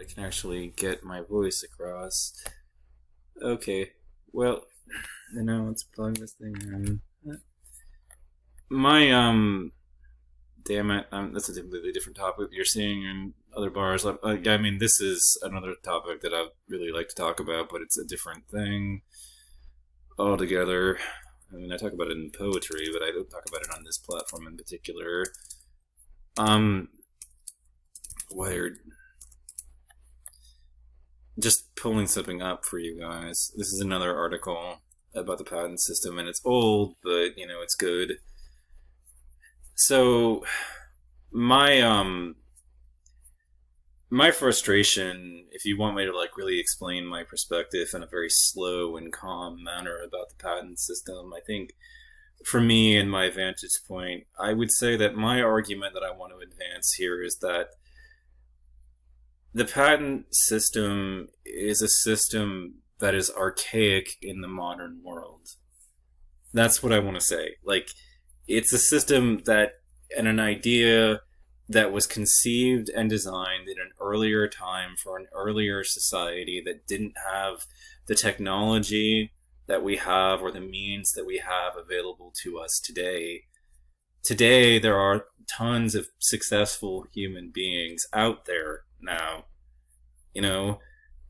I can actually get my voice across. Okay, well, let's plug this thing in. My, damn it, that's a completely different topic you're seeing in other bars. I mean, this is another topic that I really like to talk about, but it's a different thing altogether. I mean, I talk about it in poetry, but I don't talk about it on this platform in particular. Wired. Just pulling something up for you guys. This is another article about the patent system, and it's old, but it's good. So, my frustration, if you want me to really explain my perspective in a very slow and calm manner about the patent system, I think for me and my vantage point, I would say that my argument that I want to advance here is that the patent system is a system that is archaic in the modern world. That's what I want to say. It's a system and an idea that was conceived and designed in an earlier time for an earlier society that didn't have the technology that we have or the means that we have available to us today. Today, there are tons of successful human beings out there now.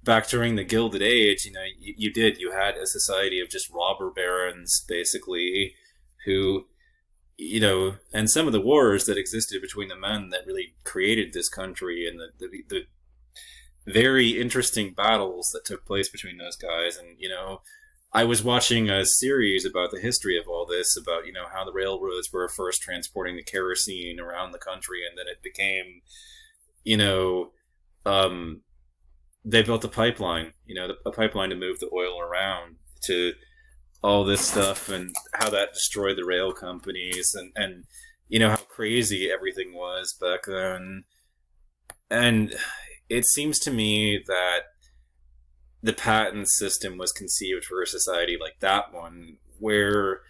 Back during the Gilded Age, you had a society of just robber barons, basically, who, and some of the wars that existed between the men that really created this country, and the very interesting battles that took place between those guys. And, I was watching a series about the history of all this, about, how the railroads were first transporting the kerosene around the country, and then it became, they built a pipeline, a pipeline to move the oil around to all this stuff, and how that destroyed the rail companies, and how crazy everything was back then. And it seems to me that the patent system was conceived for a society like that one, where,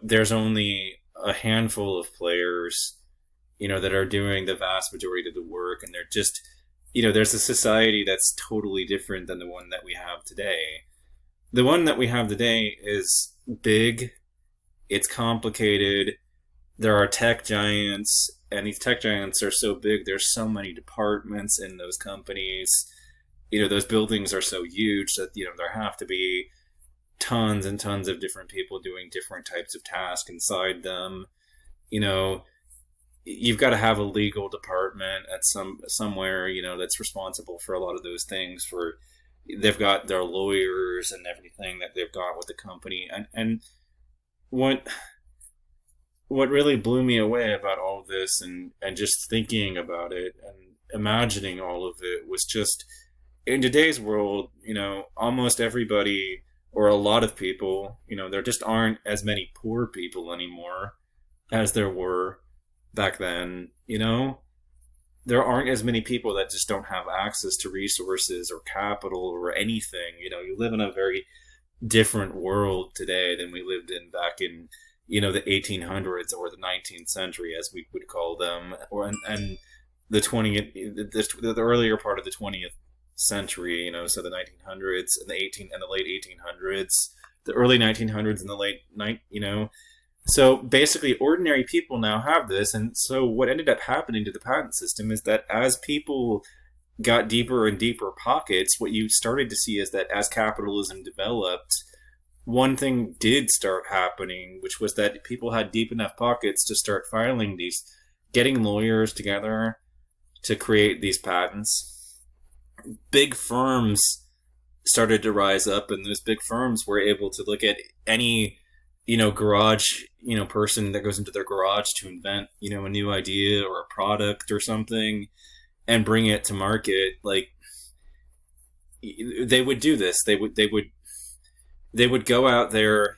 there's only a handful of players, that are doing the vast majority of the work, and they're just, there's a society that's totally different than the one that we have today. The one that we have today is big, it's complicated, there are tech giants, and these tech giants are so big, there's so many departments in those companies. Those buildings are so huge that, there have to be tons and tons of different people doing different types of tasks inside them. You've got to have a legal department at somewhere, that's responsible for a lot of those things. They've got their lawyers and everything that they've got with the company. And what really blew me away about all of this, and just thinking about it and imagining all of it, was just, in today's world, almost everybody, or a lot of people, there just aren't as many poor people anymore as there were back then. There aren't as many people that just don't have access to resources or capital or anything. You live in a very different world today than we lived in back in, the 1800s or the 19th century, as we would call them, and the 20th, the earlier part of the 20th century, so the 1900s and the late 1800s, the early 1900s and the late So basically, ordinary people now have this, and so what ended up happening to the patent system is that as people got deeper and deeper pockets, what you started to see is that as capitalism developed, one thing did start happening, which was that people had deep enough pockets to start getting lawyers together to create these patents. Big firms started to rise up, and those big firms were able to look at any garage, person that goes into their garage to invent, a new idea or a product or something, and bring it to market. They would do this. They would go out there,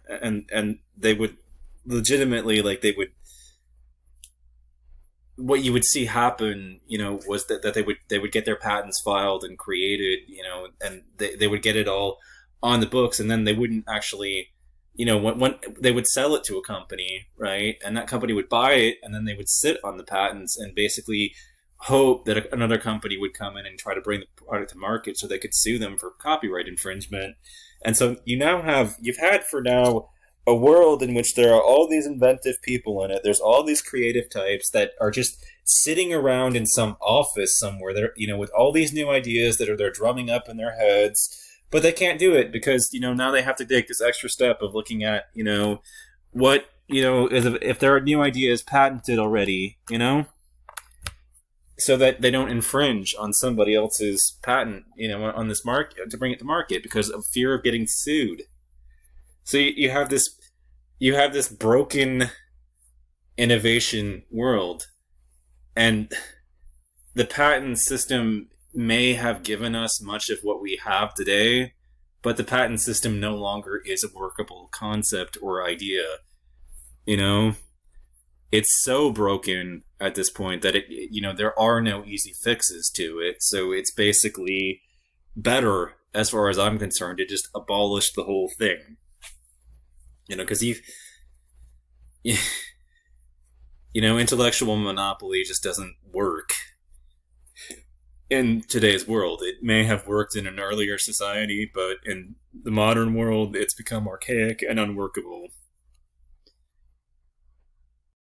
and they would legitimately, what you would see happen, was that they would get their patents filed and created, and they would get it all on the books, and then they wouldn't actually, when they would sell it to a company, right? And that company would buy it, and then they would sit on the patents and basically hope that another company would come in and try to bring the product to market so they could sue them for copyright infringement. And so you've had for now a world in which there are all these inventive people in it. There's all these creative types that are just sitting around in some office somewhere. They're, with all these new ideas that they're drumming up in their heads, but they can't do it because, now they have to take this extra step of looking at, what, if their new idea is patented already, so that they don't infringe on somebody else's patent, on this market to bring it to market because of fear of getting sued. So you have this broken innovation world, and the patent system may have given us much of what we have today, but the patent system no longer is a workable concept or idea. It's so broken at this point that there are no easy fixes to it. So it's basically better, as far as I'm concerned, to just abolish the whole thing. Because intellectual monopoly just doesn't work in today's world. It may have worked in an earlier society, but in the modern world, it's become archaic and unworkable.